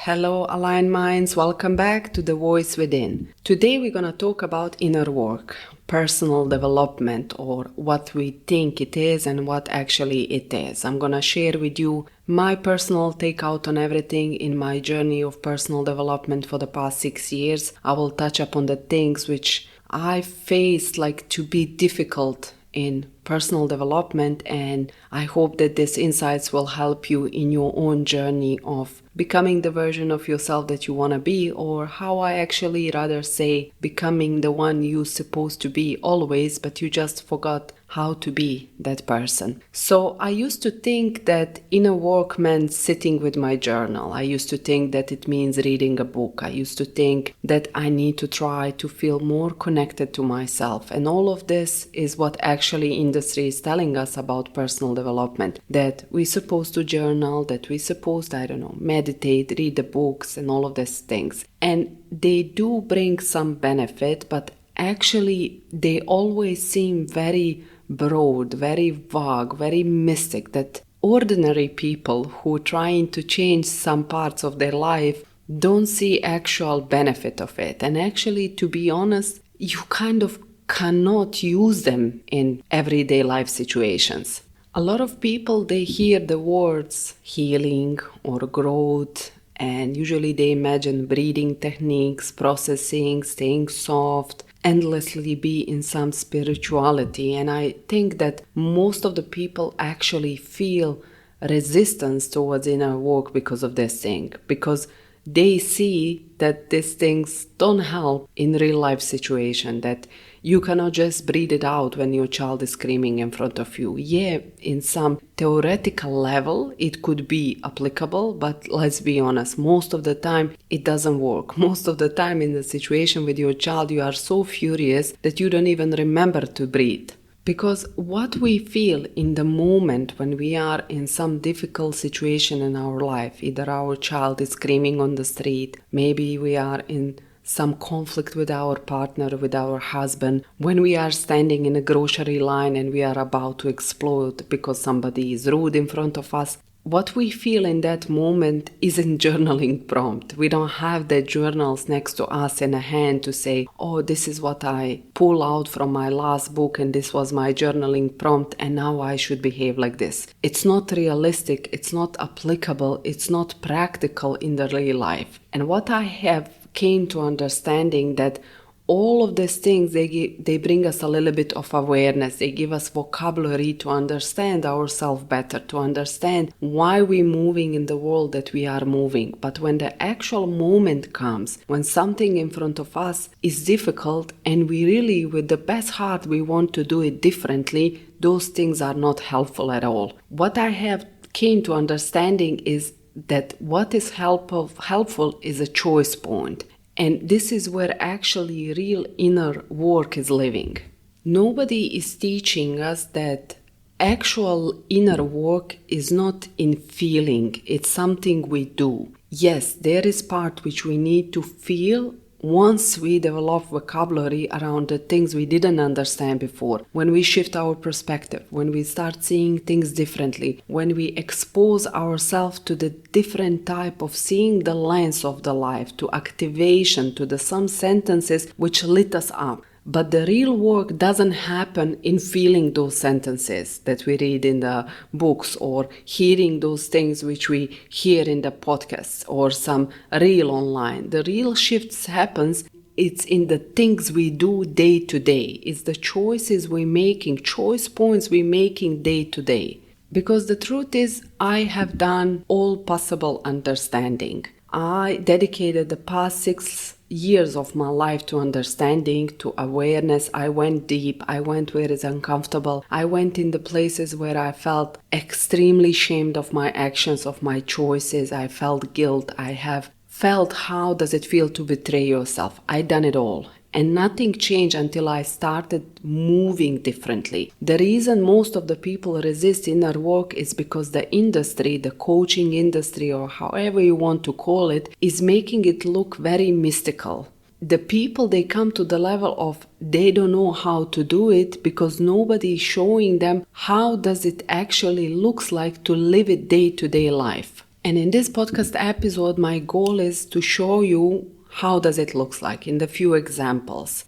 Hello, Aligned Minds. Welcome back to The Voice Within. Today we're going to talk about inner work, personal development, or what we think it is and what actually it is. I'm going to share with you my personal takeout on everything in my journey of personal development for the past 6 years. I will touch upon the things which I faced to be difficult in personal development, and I hope that these insights will help you in your own journey of becoming the version of yourself that you want to be, or how I actually rather say becoming the one you're supposed to be always, but you just forgot how to be that person. So I used to think that inner work meant sitting with my journal. I used to think that it means reading a book. I used to think that I need to try to feel more connected to myself. And all of this is what actually industry is telling us about personal development, that we're supposed to journal, that we're supposed, meditate, read the books and all of these things. And they do bring some benefit, but actually they always seem very broad, very vague, very mystic, that ordinary people who are trying to change some parts of their life don't see actual benefit of it. And actually, to be honest, you kind of cannot use them in everyday life situations. A lot of people, they hear the words healing or growth, and usually they imagine breathing techniques, processing, staying soft, endlessly be in some spirituality. And I think that most of the people actually feel resistance towards inner work because of this thing, because they see that these things don't help in real life situation, that you cannot just breathe it out when your child is screaming in front of you. Yeah, in some theoretical level, it could be applicable, but let's be honest, most of the time it doesn't work. Most of the time in the situation with your child, you are so furious that you don't even remember to breathe. Because what we feel in the moment when we are in some difficult situation in our life, either our child is screaming on the street, maybe we are in some conflict with our partner, with our husband, when we are standing in a grocery line and we are about to explode because somebody is rude in front of us, what we feel in that moment isn't journaling prompt. We don't have the journals next to us in a hand to say, oh, this is what I pull out from my last book and this was my journaling prompt and now I should behave like this. It's not realistic, it's not applicable, it's not practical in the real life. And what I have came to understanding that all of these things, they bring us a little bit of awareness. They give us vocabulary to understand ourselves better, to understand why we're moving in the world that we are moving. But when the actual moment comes, when something in front of us is difficult and we really, with the best heart, we want to do it differently, those things are not helpful at all. What I have came to understanding is that what is helpful is a choice point. And this is where actually real inner work is living. Nobody is teaching us that actual inner work is not in feeling, it's something we do. Yes, there is part which we need to feel once we develop vocabulary around the things we didn't understand before, when we shift our perspective, when we start seeing things differently, when we expose ourselves to the different type of seeing the lens of the life, to activation, to the some sentences which lit us up. But the real work doesn't happen in feeling those sentences that we read in the books or hearing those things which we hear in the podcasts or some reel online. The real shifts happens, it's in the things we do day to day. It's the choices we're making, choice points we're making day to day. Because the truth is, I have done all possible understanding. I dedicated the past 6 years of my life to understanding, to awareness. I went deep. I went where it's uncomfortable. I went in the places where I felt extremely ashamed of my actions, of my choices. I felt guilt. I have felt how does it feel to betray yourself. I done it all. And nothing changed until I started moving differently. The reason most of the people resist inner work is because the industry, the coaching industry, or however you want to call it, is making it look very mystical. The people, they come to the level of they don't know how to do it because nobody is showing them how does it actually looks like to live it day-to-day life. And in this podcast episode, my goal is to show you how does it look like in the few examples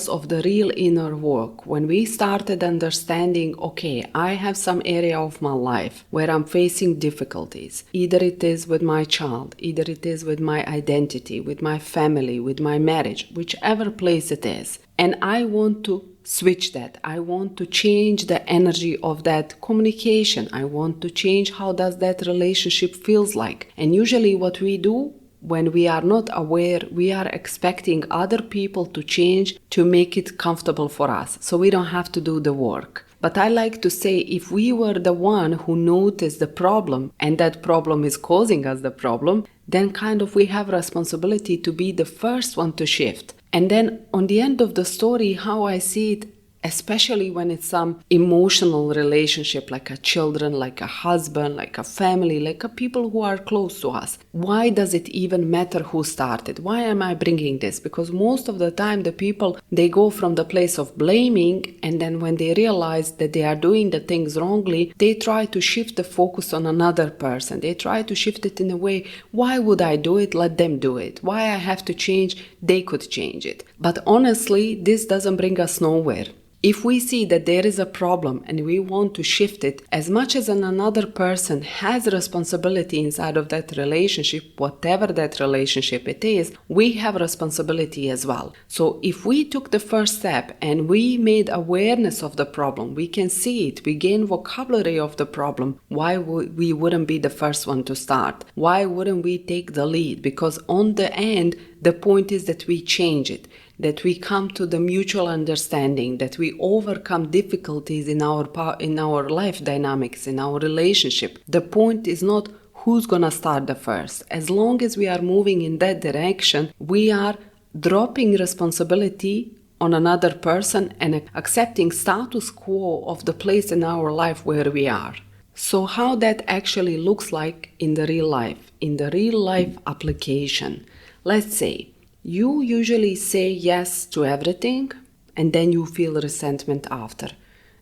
of the real inner work. When we started understanding, okay, I have some area of my life where I'm facing difficulties. Either it is with my child, either it is with my identity, with my family, with my marriage, whichever place it is. And I want to switch that. I want to change the energy of that communication. I want to change how does that relationship feels like. And usually what we do when we are not aware, we are expecting other people to change to make it comfortable for us, so we don't have to do the work. But I like to say, if we were the one who noticed the problem and that problem is causing us the problem, then kind of we have responsibility to be the first one to shift. And then on the end of the story, how I see it, especially when it's some emotional relationship, like a children, like a husband, like a family, like a people who are close to us. Why does it even matter who started? Why am I bringing this? Because most of the time the people, they go from the place of blaming, and then when they realize that they are doing the things wrongly, they try to shift the focus on another person. They try to shift it in a way, why would I do it? Let them do it. Why I have to change? They could change it. But honestly, this doesn't bring us nowhere. If we see that there is a problem and we want to shift it, as much as another person has responsibility inside of that relationship, whatever that relationship it is, we have responsibility as well. So if we took the first step and we made awareness of the problem, we can see it, we gain vocabulary of the problem, why we wouldn't be the first one to start? Why wouldn't we take the lead? Because on the end, the point is that we change it, that we come to the mutual understanding, that we overcome difficulties in our life dynamics, in our relationship. The point is not who's gonna start the first. As long as we are moving in that direction, we are dropping responsibility on another person and accepting status quo of the place in our life where we are. So how that actually looks like in the real life application. Let's say you usually say yes to everything and then you feel resentment after.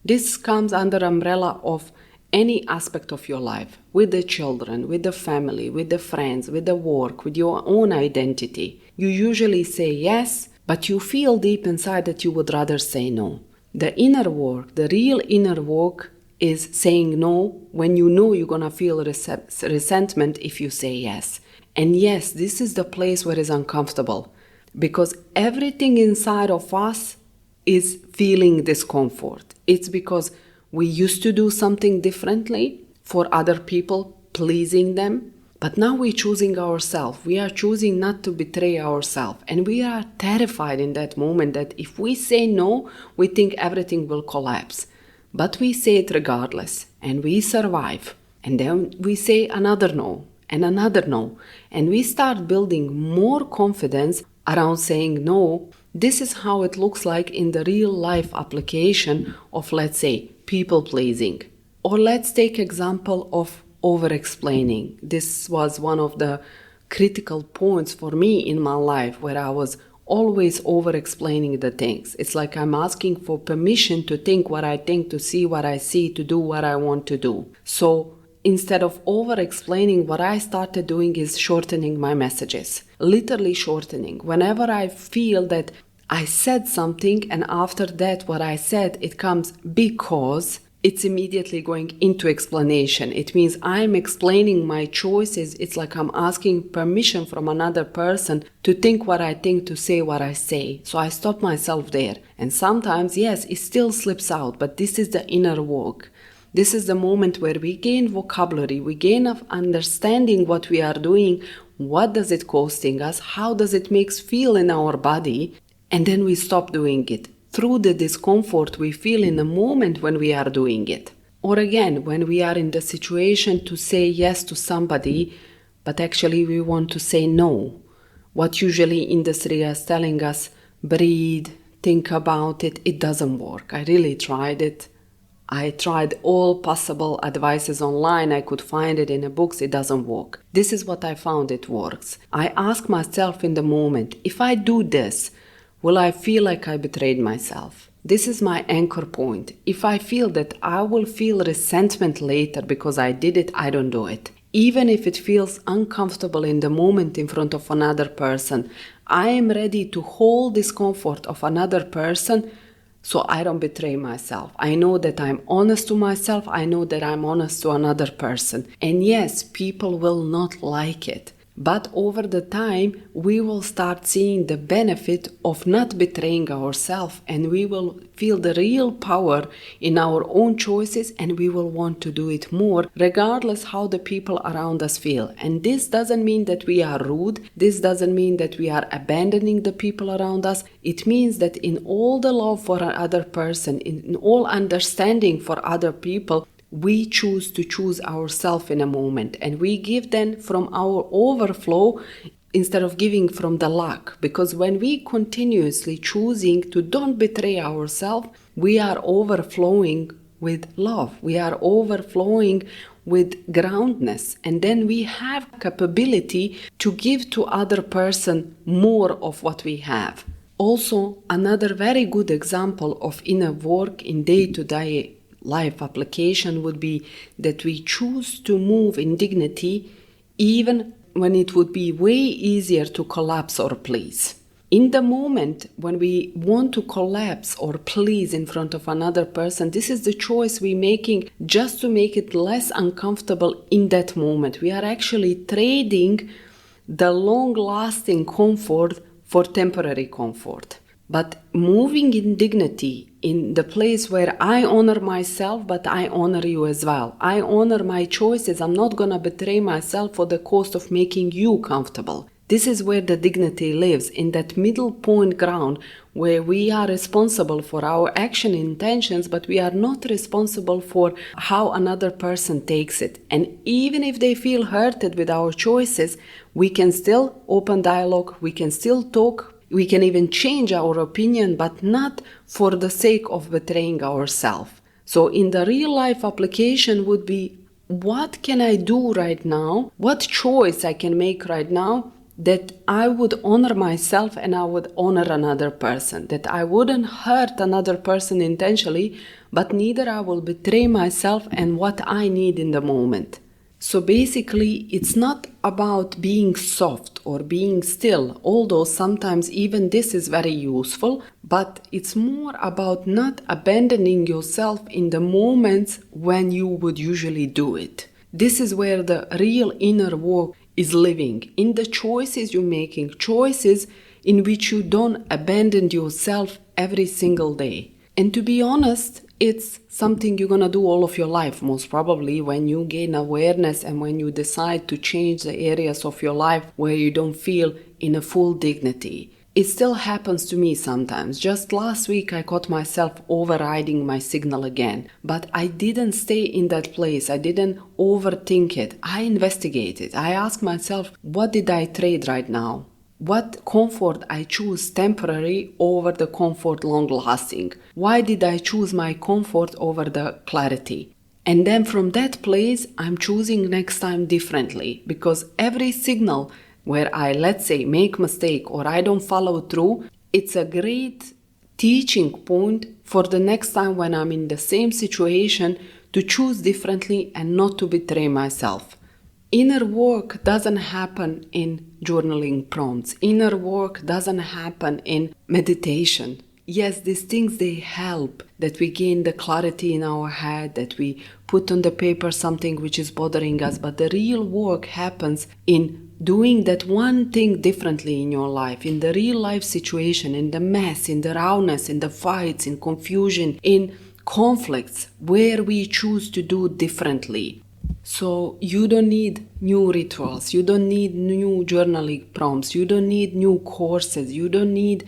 This comes under umbrella of any aspect of your life, with the children, with the family, with the friends, with the work, with your own identity. You usually say yes, but you feel deep inside that you would rather say no. The inner work, the real inner work, is saying no when you know you're gonna feel resentment if you say yes. And yes, this is the place where it's uncomfortable, because everything inside of us is feeling discomfort. It's because we used to do something differently for other people, pleasing them, but now we're choosing ourselves. We are choosing not to betray ourselves. And we are terrified in that moment that if we say no, we think everything will collapse. But we say it regardless, and we survive. And then we say another no, and another no. And we start building more confidence around saying no. This is how it looks like in the real life application of, let's say, people pleasing. Or let's take example of over-explaining. This was one of the critical points for me in my life, where I was always over-explaining the things. It's like I'm asking for permission to think what I think, to see what I see, to do what I want to do. So instead of over-explaining, what I started doing is shortening my messages. Literally shortening. Whenever I feel that I said something and after that what I said, it comes because, it's immediately going into explanation. It means I'm explaining my choices. It's like I'm asking permission from another person to think what I think, to say what I say. So I stop myself there. And sometimes, yes, it still slips out, but this is the inner work. This is the moment where we gain vocabulary, we gain of understanding what we are doing, what does it costing us, how does it make us feel in our body, and then we stop doing it through the discomfort we feel in the moment when we are doing it. Or again, when we are in the situation to say yes to somebody, but actually we want to say no. What usually industry is telling us, breathe, think about it, it doesn't work. I really tried it. I tried all possible advices online. I could find it in the books. It doesn't work. This is what I found it works. I ask myself in the moment, if I do this, will I feel like I betrayed myself? This is my anchor point. If I feel that I will feel resentment later because I did it, I don't do it. Even if it feels uncomfortable in the moment in front of another person, I am ready to hold discomfort of another person so I don't betray myself. I know that I'm honest to myself. I know that I'm honest to another person. And yes, people will not like it. But over the time, we will start seeing the benefit of not betraying ourselves, and we will feel the real power in our own choices, and we will want to do it more, regardless how the people around us feel. And this doesn't mean that we are rude. This doesn't mean that we are abandoning the people around us. It means that in all the love for another person, in all understanding for other people, we choose to choose ourselves in a moment, and we give then from our overflow instead of giving from the lack. Because when we continuously choosing to don't betray ourselves, we are overflowing with love. We are overflowing with groundness, and then we have capability to give to other person more of what we have. Also, another very good example of inner work in day-to-day life application would be that we choose to move in dignity even when it would be way easier to collapse or please. In the moment when we want to collapse or please in front of another person, this is the choice we're making just to make it less uncomfortable in that moment. We are actually trading the long-lasting comfort for temporary comfort. But moving in dignity in the place where I honor myself, but I honor you as well. I honor my choices. I'm not going to betray myself for the cost of making you comfortable. This is where the dignity lives, in that middle point ground where we are responsible for our action intentions, but we are not responsible for how another person takes it. And even if they feel hurted with our choices, we can still open dialogue, we can still talk. We can even change our opinion, but not for the sake of betraying ourselves. So in the real life application would be, what can I do right now? What choice I can make right now that I would honor myself and I would honor another person, that I wouldn't hurt another person intentionally, but neither I will betray myself and what I need in the moment. So basically, it's not about being soft or being still, although sometimes even this is very useful, but it's more about not abandoning yourself in the moments when you would usually do it. This is where the real inner work is living, in the choices you're making, choices in which you don't abandon yourself every single day. And to be honest, it's something you're gonna do all of your life, most probably, when you gain awareness and when you decide to change the areas of your life where you don't feel in a full dignity. It still happens to me sometimes. Just last week I caught myself overriding my signal again. But I didn't stay in that place. I didn't overthink it. I investigated. I asked myself, what did I trade right now? What comfort I choose temporary over the comfort long-lasting? Why did I choose my comfort over the clarity? And then from that place, I'm choosing next time differently, because every signal where I, let's say, make mistake or I don't follow through, it's a great teaching point for the next time when I'm in the same situation to choose differently and not to betray myself. Inner work doesn't happen in journaling prompts. Inner work doesn't happen in meditation. Yes, these things, they help, that we gain the clarity in our head, that we put on the paper something which is bothering us, but the real work happens in doing that one thing differently in your life, in the real life situation, in the mess, in the rawness, in the fights, in confusion, in conflicts, where we choose to do differently. So you don't need new rituals, you don't need new journaling prompts, you don't need new courses, you don't need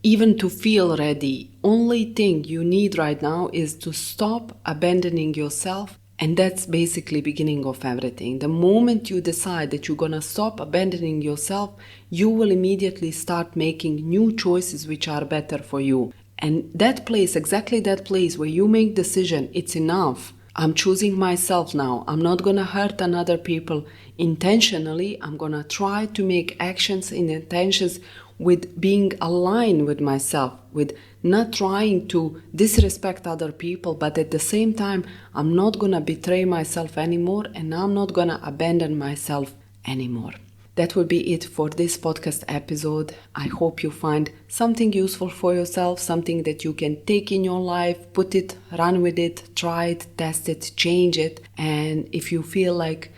even to feel ready. Only thing you need right now is to stop abandoning yourself, and that's basically beginning of everything. The moment you decide that you're gonna stop abandoning yourself, you will immediately start making new choices which are better for you. And that place, exactly that place where you make decision, it's enough. I'm choosing myself now. I'm not gonna hurt another people intentionally. I'm gonna try to make actions and intentions with being aligned with myself, with not trying to disrespect other people, but at the same time, I'm not gonna betray myself anymore, and I'm not gonna abandon myself anymore. That will be it for this podcast episode. I hope you find something useful for yourself, something that you can take in your life, put it, run with it, try it, test it, change it. And if you feel like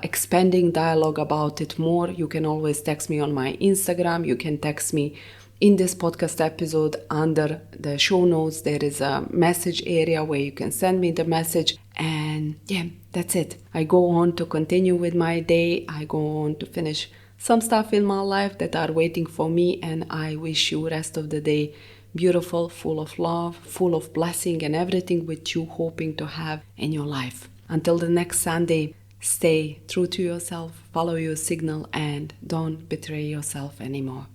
expanding dialogue about it more, you can always text me on my Instagram. You can text me in this podcast episode. Under the show notes, there is a message area where you can send me the message. And yeah, that's it. I go on to continue with my day. I go on to finish some stuff in my life that are waiting for me. And I wish you rest of the day beautiful, full of love, full of blessing and everything which you hoping to have in your life. Until the next Sunday, stay true to yourself, follow your signal, and don't betray yourself anymore.